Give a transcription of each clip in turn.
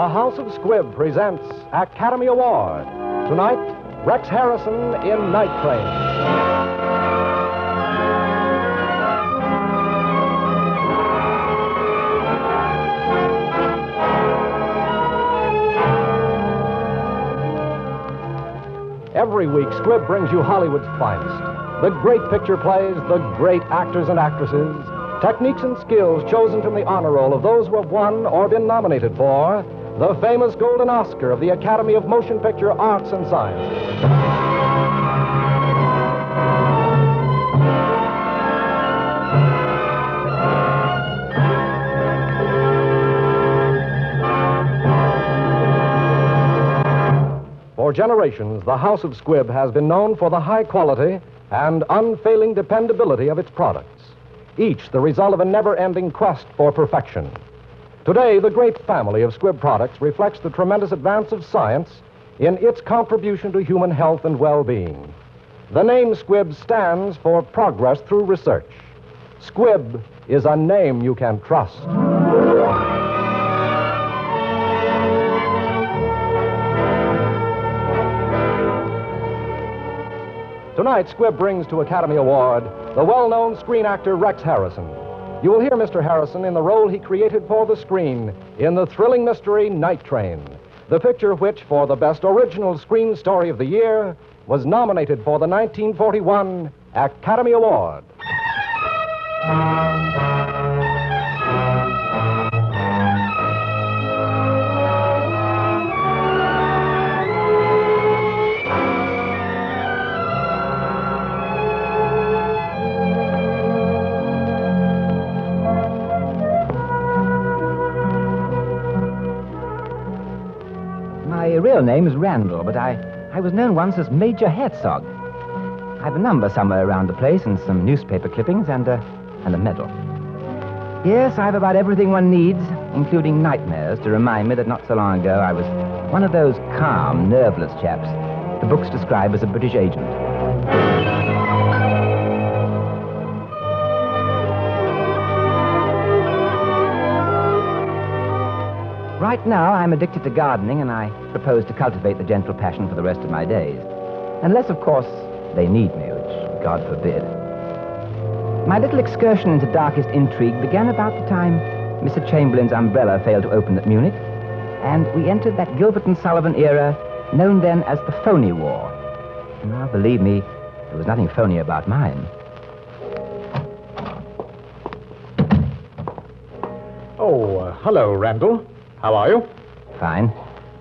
The House of Squibb presents Academy Award. Tonight, Rex Harrison in Night Train. Every week, Squibb brings you Hollywood's finest. The great picture plays, the great actors and actresses, techniques and skills chosen from the honor roll of those who have won or been nominated for the famous Golden Oscar of the Academy of Motion Picture Arts and Sciences. For generations, the House of Squibb has been known for the high quality and unfailing dependability of its products, each the result of a never-ending quest for perfection. Today, the great family of Squibb products reflects the tremendous advance of science in its contribution to human health and well-being. The name Squibb stands for progress through research. Squibb is a name you can trust. Tonight, Squibb brings to Academy Award the well-known screen actor Rex Harrison. You will hear Mr. Harrison in the role he created for the screen in the thrilling mystery Night Train, the picture which, for the best original screen story of the year, was nominated for the 1941 Academy Award. My real name is Randall, but I was known once as Major Herzog. I've a number somewhere around the place and some newspaper clippings and a medal. Yes, I've about everything one needs, including nightmares to remind me that not so long ago I was one of those calm, nerveless chaps the books describe as a British agent. Right now, I'm addicted to gardening, and I propose to cultivate the gentle passion for the rest of my days. Unless, of course, they need me, which God forbid. My little excursion into darkest intrigue began about the time Mr. Chamberlain's umbrella failed to open at Munich, and we entered that Gilbert and Sullivan era known then as the Phony War. Now, believe me, there was nothing phony about mine. Oh, hello, Randall. How are you? Fine.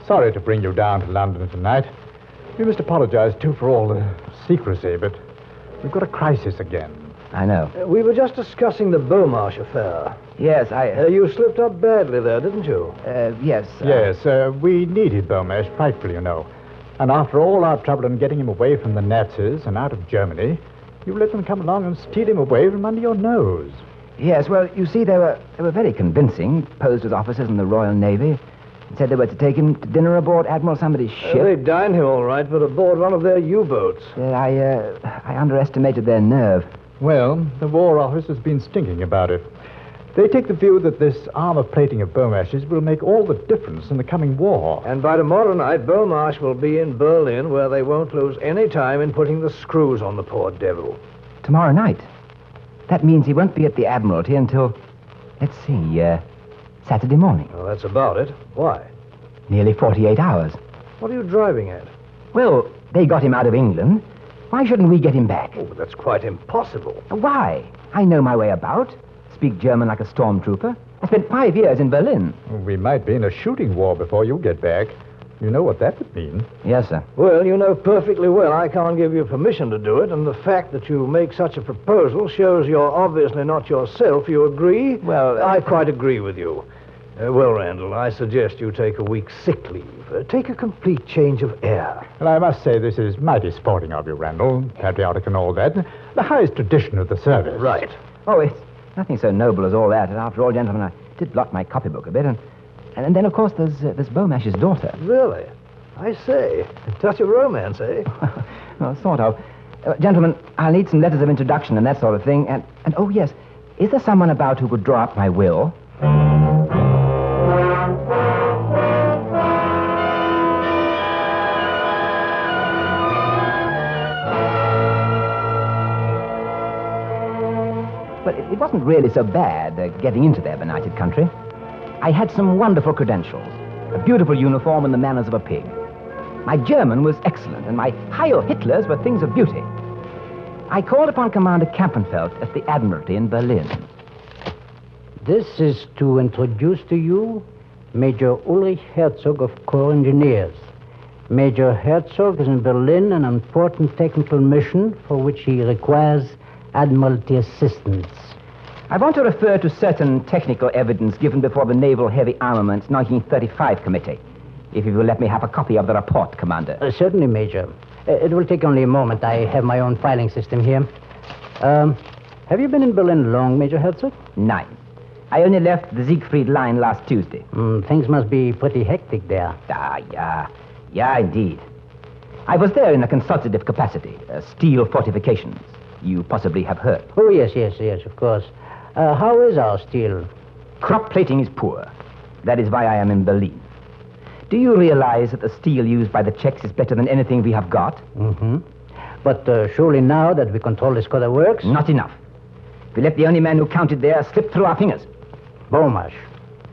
Sorry to bring you down to London tonight. We must apologize, too, for all the secrecy, but we've got a crisis again. I know. We were just discussing the Beaumarsh affair. Yes, You slipped up badly there, didn't you? Yes. Yes, we needed Beaumarsh frightfully, you know. And after all our trouble in getting him away from the Nazis and out of Germany, you let them come along and steal him away from under your nose. Yes, well, you see, they were very convincing, posed as officers in the Royal Navy, and said they were to take him to dinner aboard Admiral somebody's ship. They dined him all right, but aboard one of their U-boats. I underestimated their nerve. Well, the War Office has been stinking about it. They take the view that this armor plating of Beaumarsh's will make all the difference in the coming war. And by tomorrow night, Beaumarsh will be in Berlin, where they won't lose any time in putting the screws on the poor devil. Tomorrow night? That means he won't be at the Admiralty until, let's see, Saturday morning. Well, that's about it. Why? Nearly 48 hours. What are you driving at? Well, they got him out of England. Why shouldn't we get him back? Oh, but that's quite impossible. Why? I know my way about. Speak German like a stormtrooper. I spent 5 years in Berlin. We might be in a shooting war before you get back. You know what that would mean. Yes, sir. Well, you know perfectly well I can't give you permission to do it, and the fact that you make such a proposal shows you're obviously not yourself. You agree? Well, I quite agree with you. Well, Randall, I suggest you take a week's sick leave. Take a complete change of air. And I must say this is mighty sporting of you, Randall. Patriotic and all that. The highest tradition of the service. Right. Oh, it's nothing so noble as all that. And after all, gentlemen, I did blot my copybook a bit, and then, of course, there's Beaumarsh's daughter. Really? I say. A touch of romance, eh? Well, sort of. Gentlemen, I'll need some letters of introduction and that sort of thing. And oh, yes, is there someone about who could draw up my will? it wasn't really so bad getting into their benighted country. I had some wonderful credentials, a beautiful uniform and the manners of a pig. My German was excellent, and my Heil Hitlers were things of beauty. I called upon Commander Kampenfeld at the Admiralty in Berlin. This is to introduce to you Major Ulrich Herzog of Corps Engineers. Major Herzog is in Berlin on an important technical mission for which he requires Admiralty assistance. I want to refer to certain technical evidence given before the Naval Heavy Armaments 1935 Committee. If you will let me have a copy of the report, Commander. Certainly, Major. It will take only a moment. I have my own filing system here. Have you been in Berlin long, Major Herzog? 9. I only left the Siegfried Line last Tuesday. Things must be pretty hectic there. Yeah. Yeah, indeed. I was there in a consultative capacity, steel fortifications. You possibly have heard. Oh, yes, of course. How is our steel? Crop plating is poor. That is why I am in Berlin. Do you realize that the steel used by the Czechs is better than anything we have got? Mm-hmm. But surely now that we control the Skoda works... Not enough. We let the only man who counted there slip through our fingers. Bomash.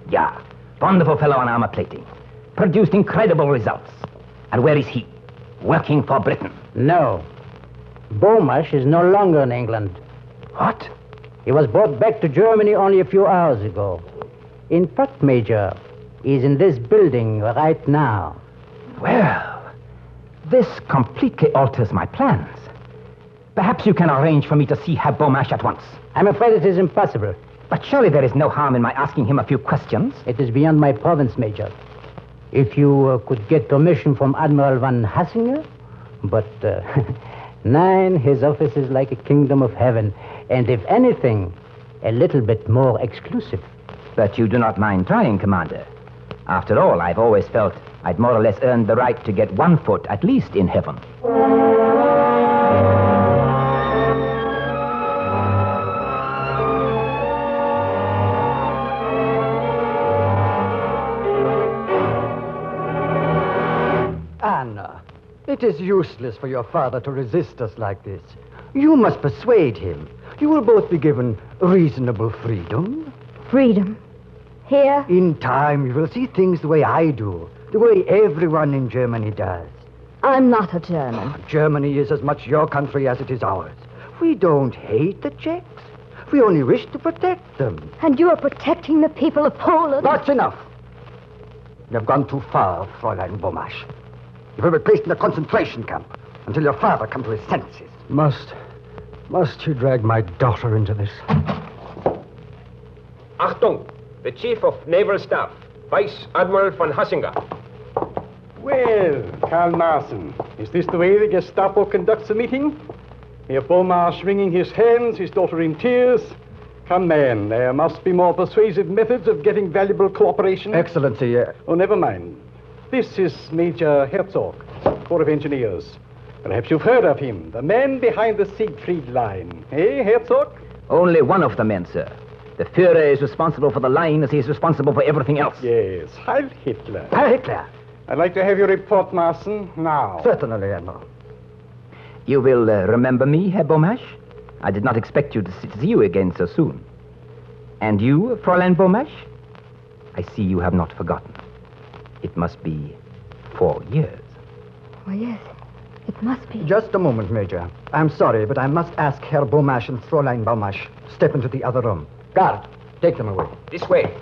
Yeah. Wonderful fellow on armor plating. Produced incredible results. And where is he? Working for Britain. No. Bomash is no longer in England. What? He was brought back to Germany only a few hours ago. In fact, Major, he's in this building right now. Well, this completely alters my plans. Perhaps you can arrange for me to see Herr Bomash at once. I'm afraid it is impossible. But surely there is no harm in my asking him a few questions. It is beyond my province, Major. If you could get permission from Admiral von Hassinger, but... 9, his office is like a kingdom of heaven, and if anything, a little bit more exclusive. But you do not mind trying, Commander. After all, I've always felt I'd more or less earned the right to get one foot at least in heaven. Anna, it is useless for your father to resist us like this. You must persuade him. You will both be given reasonable freedom. Freedom? Here? In time, you will see things the way I do, the way everyone in Germany does. I'm not a German. Germany is as much your country as it is ours. We don't hate the Czechs. We only wish to protect them. And you are protecting the people of Poland? That's enough. You have gone too far, Fräulein Bomash. You will be placed in a concentration camp until your father comes to his senses. Must you drag my daughter into this? Achtung! The Chief of Naval Staff, Vice Admiral von Hassinger. Well, Karl Marsen, is this the way the Gestapo conducts a meeting? Herr Bomash wringing his hands, his daughter in tears. Come, man, there must be more persuasive methods of getting valuable cooperation. Excellency, Oh, never mind. This is Major Herzog, Corps of Engineers. Perhaps you've heard of him, the man behind the Siegfried Line. Eh, Herzog? Only one of the men, sir. The Führer is responsible for the line as he is responsible for everything else. Yes, Heil Hitler. Herr Hitler. I'd like to have your report, Marsen, now. Certainly, Admiral. You will remember me, Herr Bomash? I did not expect you to see you again so soon. And you, Fräulein Bomash? I see you have not forgotten. It must be 4 years. Oh, yes. It must be. Just a moment, Major. I'm sorry, but I must ask Herr Bomash and Fräulein Bomash. Step into the other room. Guard, take them away. This way.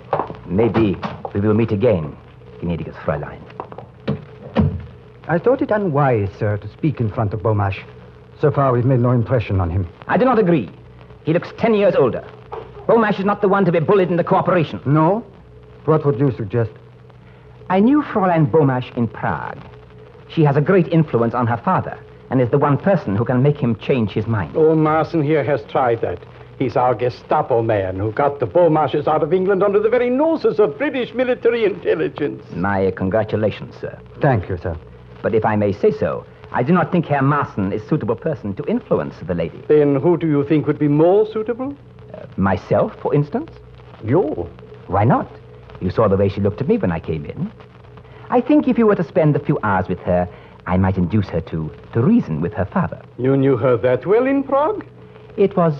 Maybe we will meet again, gnädiges Fräulein. I thought it unwise, sir, to speak in front of Bomash. So far, we've made no impression on him. I do not agree. He looks 10 years older. Bomash is not the one to be bullied into cooperation. No? What would you suggest? I knew Fräulein Bomash in Prague. She has a great influence on her father and is the one person who can make him change his mind. Oh, Marsen here has tried that. He's our Gestapo man who got the Bomashes out of England under the very noses of British military intelligence. My congratulations, sir. Thank you, sir. But if I may say so, I do not think Herr Marsen is a suitable person to influence the lady. Then who do you think would be more suitable? Myself, for instance? You. Why not? You saw the way she looked at me when I came in. I think if you were to spend a few hours with her, I might induce her to reason with her father. You knew her that well in Prague? It was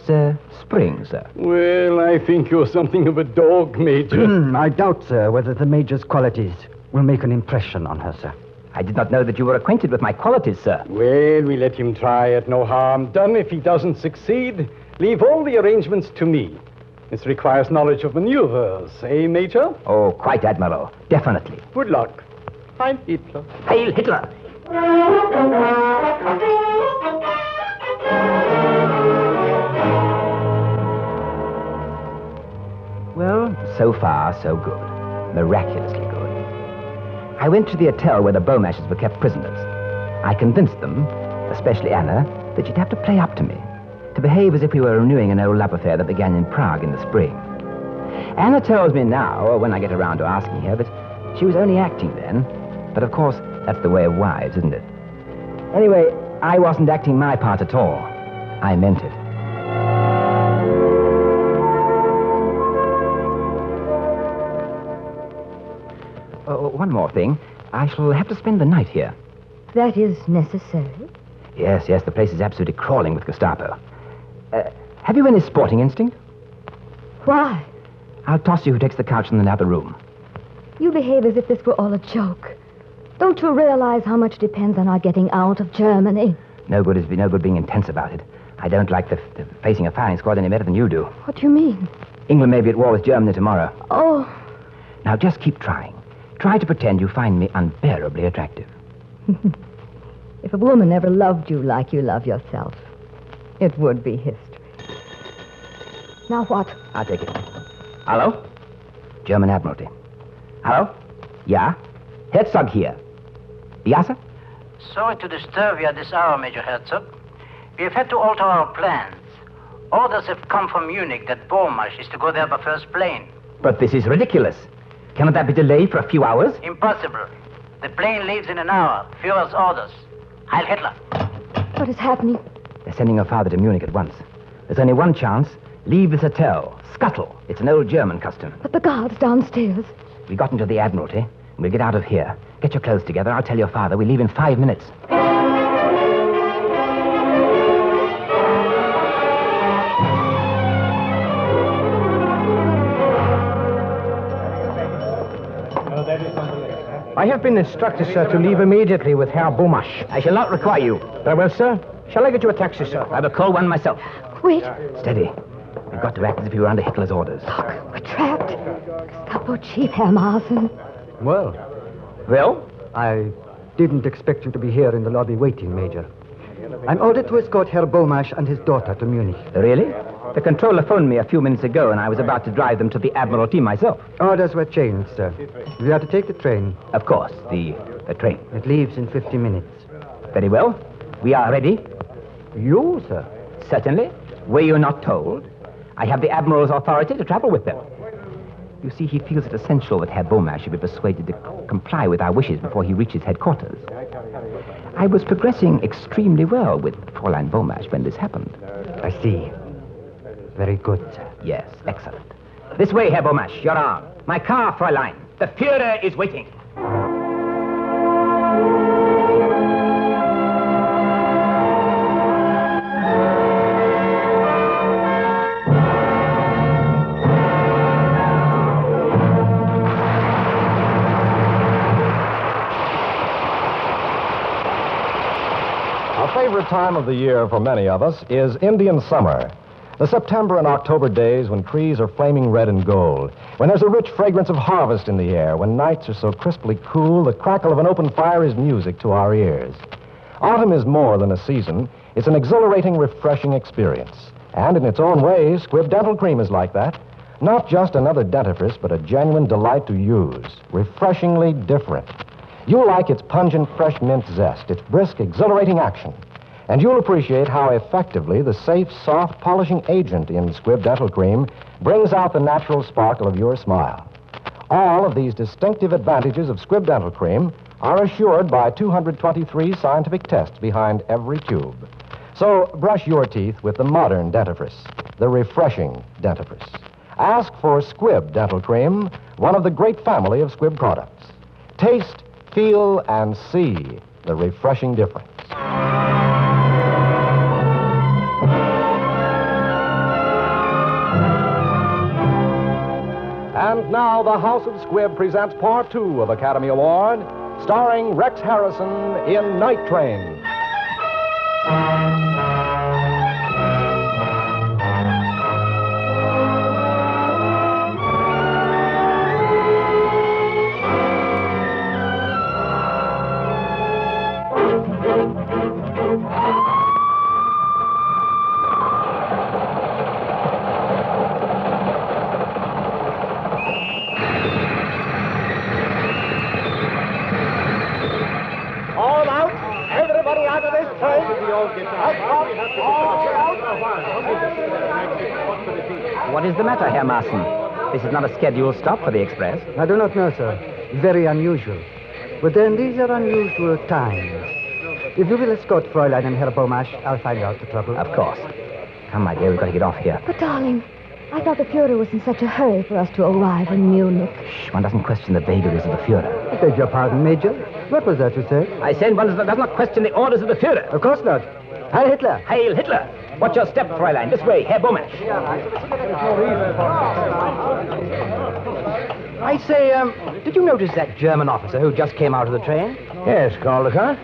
spring, sir. Well, I think you're something of a dog, Major. I doubt, sir, whether the Major's qualities will make an impression on her, sir. I did not know that you were acquainted with my qualities, sir. Well, we let him try it. No harm done. If he doesn't succeed, leave all the arrangements to me. This requires knowledge of maneuvers, eh, Major? Oh, quite, Admiral. Definitely. Good luck. Heil Hitler. Hail Hitler! Well, so far, so good. Miraculously good. I went to the hotel where the Beaumashes were kept prisoners. I convinced them, especially Anna, that she'd have to play up to me, to behave as if we were renewing an old love affair that began in Prague in the spring. Anna tells me now, or when I get around to asking her, that she was only acting then. But of course, that's the way of wives, isn't it? Anyway, I wasn't acting my part at all. I meant it. Oh, one more thing. I shall have to spend the night here. That is necessary. Yes, the place is absolutely crawling with Gestapo. Have you any sporting instinct? Why? I'll toss you who takes the couch in another room. You behave as if this were all a joke. Don't you realize how much depends on our getting out of Germany? No good being intense about it. I don't like the facing a firing squad any better than you do. What do you mean? England may be at war with Germany tomorrow. Oh, Now just keep trying. Try to pretend you find me unbearably attractive. if a woman ever loved you like you love yourself, it would be history. Now what? I'll take it. Hello? German Admiralty. Hello? Yeah? Herzog here. Ja, sir? Sorry to disturb you at this hour, Major Herzog. We have had to alter our plans. Orders have come from Munich that Beaumarsh is to go there by first plane. But this is ridiculous. Cannot that be delayed for a few hours? Impossible. The plane leaves in an hour. Führer's orders. Heil Hitler. What is happening? They're sending your father to Munich at once. There's only one chance. Leave this hotel. Scuttle. It's an old German custom. But the guards downstairs. We got into the Admiralty, and we'll get out of here. Get your clothes together. I'll tell your father. We leave in 5 minutes. I have been instructed, sir, to leave immediately with Herr Beaumarsh. I shall not require you. Very well, sir. Shall I get you a taxi, sir? I will call one myself. Wait. Steady. We've got to act as if we were under Hitler's orders. Look, we're trapped. Gestapo Chief, Herr Marsen. Well, Well? I didn't expect you to be here in the lobby waiting, Major. I'm ordered to escort Herr Beaumarsh and his daughter to Munich. Really? The controller phoned me a few minutes ago, and I was about to drive them to the Admiralty myself. Orders were changed, sir. We are to take the train. Of course, the train. It leaves in 50 minutes. Very well. We are ready. You, sir? Certainly. Were you not told? I have the Admiral's authority to travel with them. You see, he feels it essential that Herr Beaumarsh should be persuaded to comply with our wishes before he reaches headquarters. I was progressing extremely well with Fräulein Beaumarsh when this happened. I see. Very good, sir. Yes, excellent. This way, Herr Beaumarsh, your arm. My car, Fräulein. The Führer is waiting. A favorite time of the year for many of us is Indian summer. The September and October days when trees are flaming red and gold, when there's a rich fragrance of harvest in the air, when nights are so crisply cool, the crackle of an open fire is music to our ears. Autumn is more than a season. It's an exhilarating, refreshing experience. And in its own way, Squibb Dental Cream is like that. Not just another dentifrice, but a genuine delight to use. Refreshingly different. You'll like its pungent, fresh mint zest, its brisk, exhilarating action. And you'll appreciate how effectively the safe, soft, polishing agent in Squibb Dental Cream brings out the natural sparkle of your smile. All of these distinctive advantages of Squibb Dental Cream are assured by 223 scientific tests behind every tube. So brush your teeth with the modern dentifrice, the refreshing dentifrice. Ask for Squibb Dental Cream, one of the great family of Squibb products. Taste, feel, and see the refreshing difference. And now the House of Squibb presents Part 2 of Academy Award, starring Rex Harrison in Night Train. What is the matter, Herr Maaßen? This is not a scheduled stop for the express. I do not know, sir. Very unusual. But then these are unusual times. If you will escort Fräulein and Herr Bomasch, I'll find out the trouble. Of course. Come, my dear, we've got to get off here. But, darling, I thought the Fuhrer was in such a hurry for us to arrive in Munich. Shh, one doesn't question the vagaries of the Fuhrer. I beg your pardon, Major. What was that you said? I said one does not question the orders of the Fuhrer. Of course not. Heil Hitler. Hail Hitler! Watch your step, Fräulein. This way, Herr Bomasch. I say, did you notice that German officer who just came out of the train? Yes, Caldecott.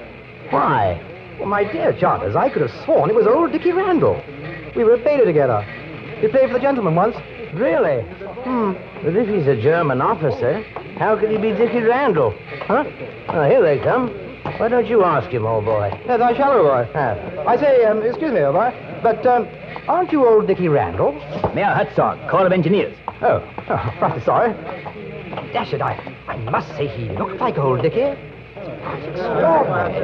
Why? Well, my dear Charters, I could have sworn it was old Dickie Randall. We were at Beta together. He played for the gentleman once. Really? But if he's a German officer, how could he be Dickie Randall? Huh? Oh, here they come. Why don't you ask him, old boy? Yes, I shall, old boy. I say, excuse me, old boy, but aren't you old Dickie Randall? Mayor Herzog, Corps of Engineers. Oh, rather sorry. Dash it, I must say he looked like old Dickie. Extraordinary.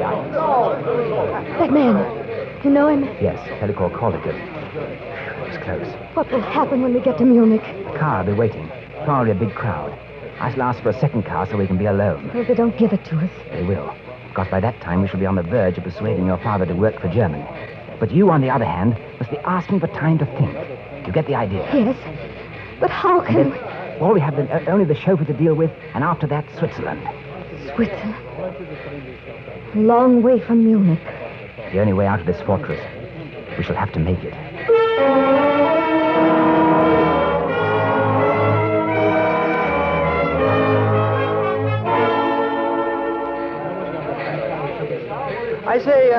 That man, you know him? Yes, Helicore called it good. It was close. What will happen when we get to Munich? The car will be waiting. Probably a big crowd. I shall ask for a second car so we can be alone. Well, if they don't give it to us. They will. Because by that time we shall be on the verge of persuading your father to work for Germany. But you, on the other hand, must be asking for time to think. You get the idea? Yes. But how can... All we have only the chauffeur to deal with, and after that, Switzerland. Switzerland. A long way from Munich. The only way out of this fortress. We shall have to make it. I say,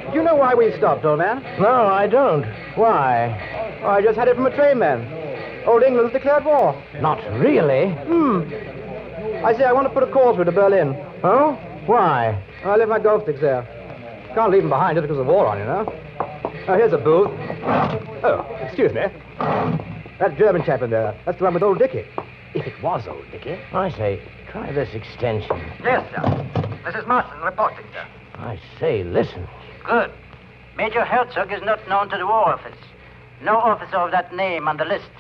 do you know why we stopped, old man? No, I don't. Why? Oh, I just had it from a trainman. Old England's declared war. Not really. I say, I want to put a call through to Berlin. Oh? Why? I left my golf sticks there. Can't leave them behind just because of war on, you know. Oh, here's a booth. Oh, excuse me. That German chap in there, that's the one with old Dickie. If it was old Dickie. I say, try this extension. Yes, sir. Mrs. Martin reporting, sir. I say, listen. Good. Major Herzog is not known to the War Office. No officer of that name on the list.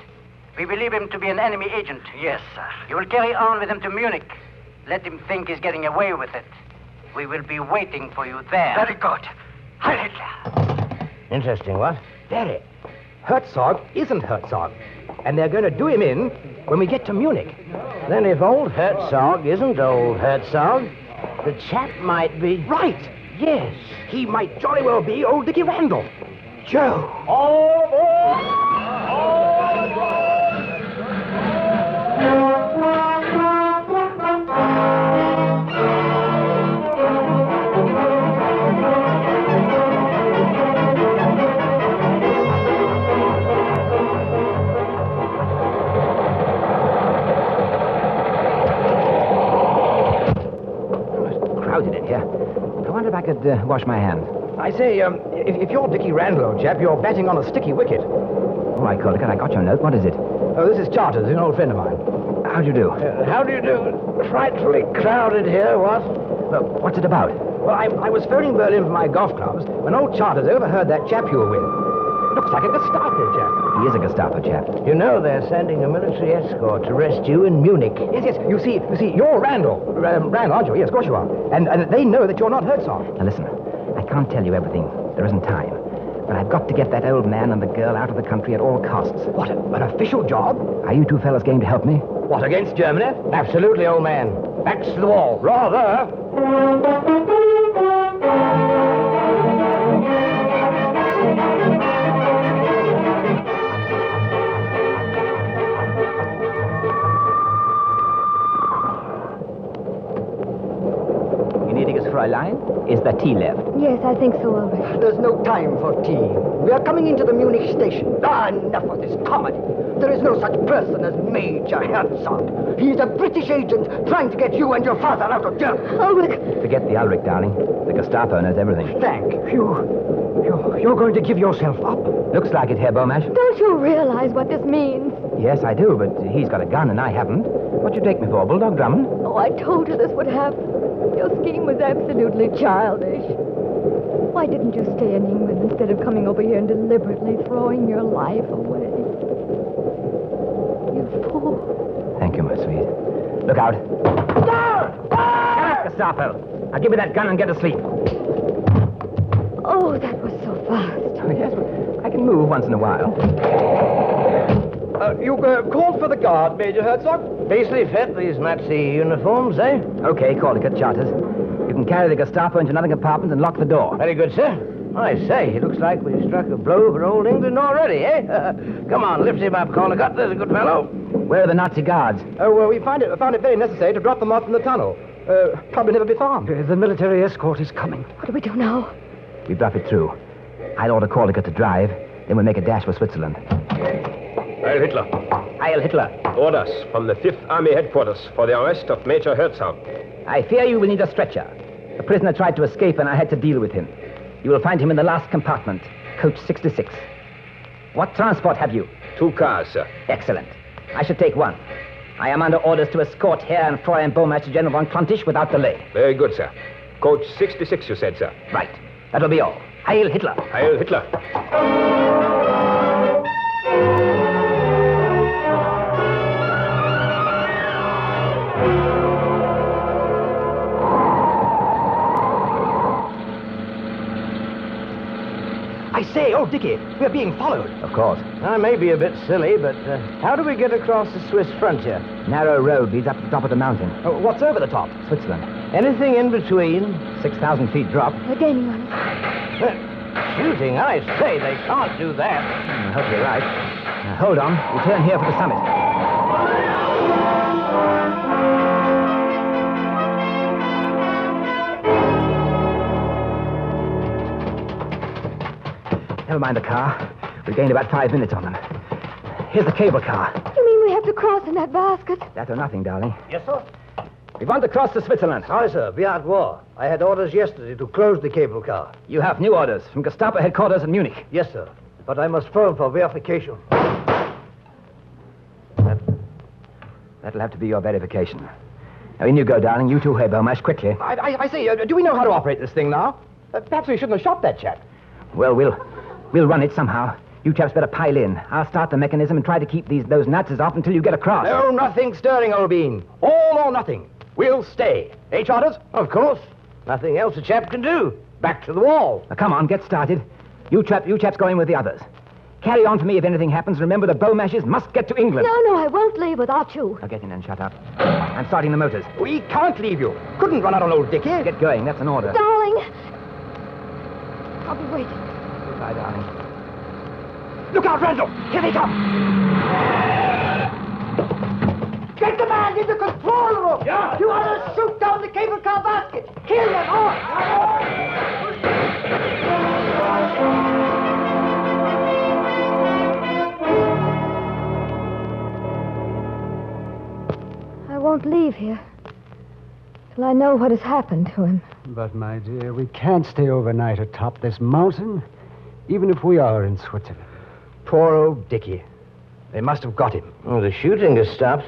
We believe him to be an enemy agent. Yes, sir. You will carry on with him to Munich. Let him think he's getting away with it. We will be waiting for you there. Very good. Heil Hitler. Interesting, what? Very. Herzog isn't Herzog. And they're going to do him in when we get to Munich. Then if old Herzog isn't old Herzog, the chap might be... Right. Yes. He might jolly well be old Dickie Randall. Joe. All aboard! Crowded in here. I wonder if I could wash my hands. I say, if you're Dickie Randall, old chap, you're batting on a sticky wicket. All right, Caldecott, I got your note. What is it? Oh, this is Charters, an old friend of mine. How do you do? How do you do? Frightfully crowded here, what? Well, what's it about? Well, I was phoning Berlin for my golf clubs when old Charters overheard that chap you were with. Looks like a Gestapo chap. He is a Gestapo chap. You know they're sending a military escort to arrest you in Munich. Yes. You see, you're Randall. Randall, aren't you? Yes, of course you are. And they know that you're not Herzog. Now listen, I can't tell you everything. There isn't time. But I've got to get that old man and the girl out of the country at all costs. What, an official job? Are you two fellas going to help me? What, against Germany? Absolutely, old man. Backs to the wall. Rather. Fräulein. Is the tea left? Yes, I think so, Ulrich. There's no time for tea. We are coming into the Munich station. Enough of this comedy. There is no such person as Major Herzog. He is a British agent trying to get you and your father out of Germany. Ulrich! Forget the Ulrich, darling. The Gestapo knows everything. Thank you. You're going to give yourself up? Looks like it, Herr Beaumarch. Don't you realize what this means? Yes, I do, but he's got a gun and I haven't. What you take me for, Bulldog Drummond? Oh, I told you this would happen. Your scheme was absolutely childish. Why didn't you stay in England instead of coming over here and deliberately throwing your life away? You fool. Thank you, my sweet. Look out. Shut up, Gestapo. Now give me that gun and get to sleep. Oh, that was so fast. Yes, I can move once in a while. You called for the guard, Major Herzog? Beastly fit, these Nazi uniforms, eh? Okay, Caldecott, Charters. You can carry the Gestapo into another compartment and lock the door. Very good, sir. I say, it looks like we've struck a blow for old England already, eh? Come on, lift him up, Caldecott. There's a good fellow. Where are the Nazi guards? Oh, well, we found it very necessary to drop them off in the tunnel. Probably never be found. The military escort is coming. What do we do now? We bluff it through. I'll order Caldecott to drive, then we'll make a dash for Switzerland. Heil Hitler. Heil Hitler. Orders from the 5th Army headquarters for the arrest of Major Herzog. I fear you will need a stretcher. The prisoner tried to escape and I had to deal with him. You will find him in the last compartment, coach 66. What transport have you? 2 cars, sir. Excellent. I should take one. I am under orders to escort Herr and Fräulein Beaumarch to General von Klontisch without delay. Very good, sir. Coach 66, you said, sir. Right. That'll be all. Heil Hitler. Heil Hitler. I say, oh, Dickie, we're being followed. Of course. I may be a bit silly, but how do we get across the Swiss frontier? Narrow road leads up to the top of the mountain. What's over the top? Switzerland. Anything in between? 6,000 feet drop. They're gaining on us. Shooting, I say, they can't do that. I hope you're right. Now, hold on. We'll turn here for the summit. Never mind the car. We've gained about 5 minutes on them. Here's the cable car. You mean we have to cross in that basket? That or nothing, darling. Yes, sir? We want to cross to Switzerland. Aye, sir. We are at war. I had orders yesterday to close the cable car. You have new orders from Gestapo headquarters in Munich. Yes, sir. But I must phone for verification. That'll have to be your verification. Now, in you go, darling. You too, Herr Beaumarch, quickly. I say, do we know how to operate this thing now? Perhaps we shouldn't have shot that chap. Well, we'll run it somehow. You chaps better pile in. I'll start the mechanism and try to keep those Nazis off until you get across. No, nothing stirring, old bean. All or nothing. We'll stay. Eh, Charters? Of course. Nothing else a chap can do. Back to the wall. Now, come on, get started. You chaps go in with the others. Carry on for me if anything happens. Remember, the Beaumarches must get to England. No, I won't leave without you. Now, get in and shut up. I'm starting the motors. We can't leave you. Couldn't run out on old Dickie. Get going. That's an order. Darling. I'll be waiting. Goodbye, darling. Look out, Randall! Here they come! Get the man in the control room! Yeah. You want to shoot down the cable car basket! Kill them all! I won't leave here till I know what has happened to him. But, my dear, we can't stay overnight atop this mountain, even if we are in Switzerland. Poor old Dickie. They must have got him. Oh, the shooting has stopped.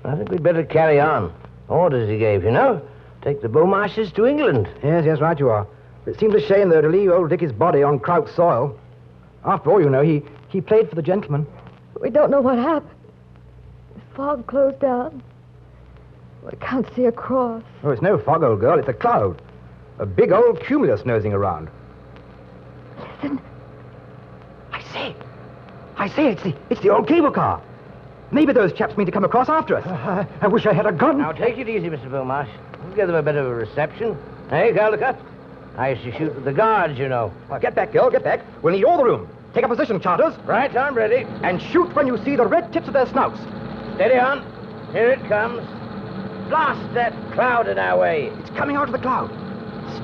I think we'd better carry on. Orders he gave, you know. Take the Beaumarches to England. Yes, right you are. It seems a shame, though, to leave old Dickie's body on Kraut soil. After all, you know, he played for the gentleman. We don't know what happened. The fog closed down. I can't see across. Oh, it's no fog, old girl. It's a cloud. A big old cumulus nosing around. Listen. I say, it's the old cable car. Maybe those chaps mean to come across after us. I wish I had a gun. Now, take it easy, Mr. Beaumarch. We'll give them a bit of a reception. Hey, Caldecott? I used to shoot with the guards, you know. Well, get back, girl, get back. We'll need all the room. Take a position, Charters. Right, I'm ready. And shoot when you see the red tips of their snouts. Steady on. Here it comes. Blast that cloud in our way. It's coming out of the cloud.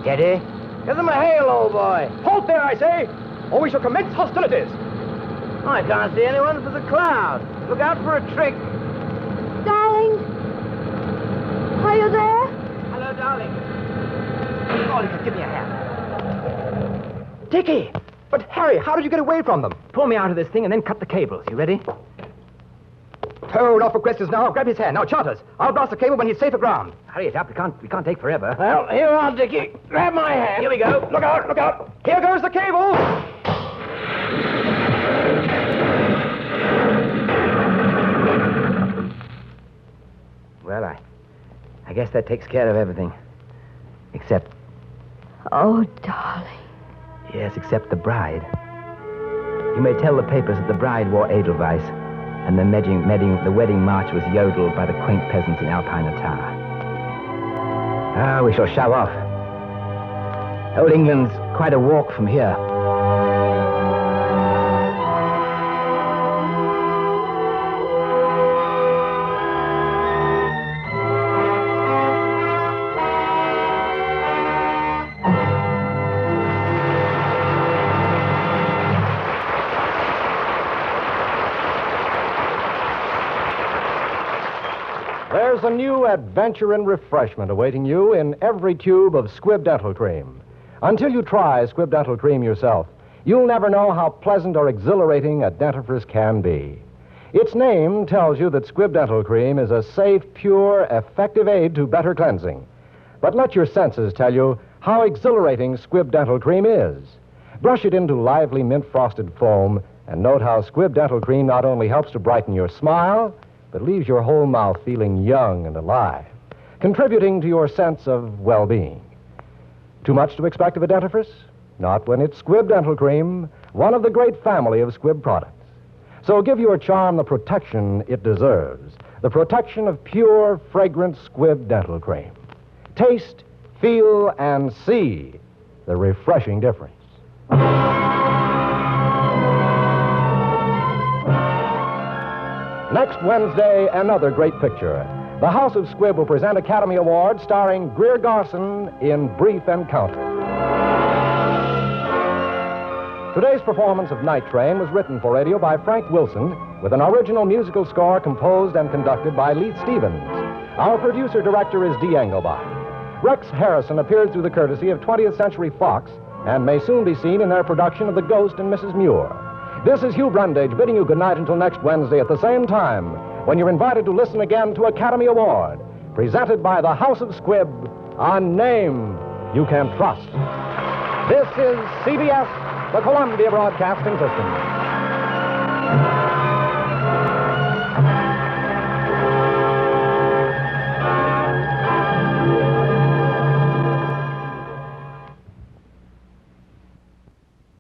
Steady. Give them a hail, old boy. Halt there, I say, or we shall commence hostilities. I can't see anyone for the cloud. Look out for a trick. Darling? Are you there? Hello, darling. Oh, give me a hand. Dickie! But, Harry, how did you get away from them? Pull me out of this thing and then cut the cables. You ready? Oh, not for questions now. Grab his hand. Now, Charters. I'll blast the cable when he's safe aground. Hurry it up. We can't take forever. Well, here you are, Dickie. Grab my hand. Here we go. Look out, look out. Here goes the cable. Well, I guess that takes care of everything. Except... Oh, darling. Yes, except the bride. You may tell the papers that the bride wore Edelweiss, and the wedding march was yodeled by the quaint peasants in Alpine attire. Ah, we shall shove off. Old England's quite a walk from here. There's a new adventure and refreshment awaiting you in every tube of Squibb Dental Cream. Until you try Squibb Dental Cream yourself, you'll never know how pleasant or exhilarating a dentifrice can be. Its name tells you that Squibb Dental Cream is a safe, pure, effective aid to better cleansing. But let your senses tell you how exhilarating Squibb Dental Cream is. Brush it into lively mint-frosted foam and note how Squibb Dental Cream not only helps to brighten your smile, but leaves your whole mouth feeling young and alive, contributing to your sense of well-being. Too much to expect of a dentifrice? Not when it's Squibb Dental Cream, one of the great family of Squibb products. So give your charm the protection it deserves, the protection of pure, fragrant Squibb Dental Cream. Taste, feel, and see the refreshing difference. Next Wednesday, another great picture. The House of Squibb will present Academy Award starring Greer Garson in Brief Encounter. Today's performance of Night Train was written for radio by Frank Wilson with an original musical score composed and conducted by Leith Stevens. Our producer-director is Dee Engelbach. Rex Harrison appeared through the courtesy of 20th Century Fox and may soon be seen in their production of The Ghost and Mrs. Muir. This is Hugh Brundage bidding you good night until next Wednesday at the same time, when you're invited to listen again to Academy Award, presented by the House of Squibb, a name you can trust. This is CBS, the Columbia Broadcasting System.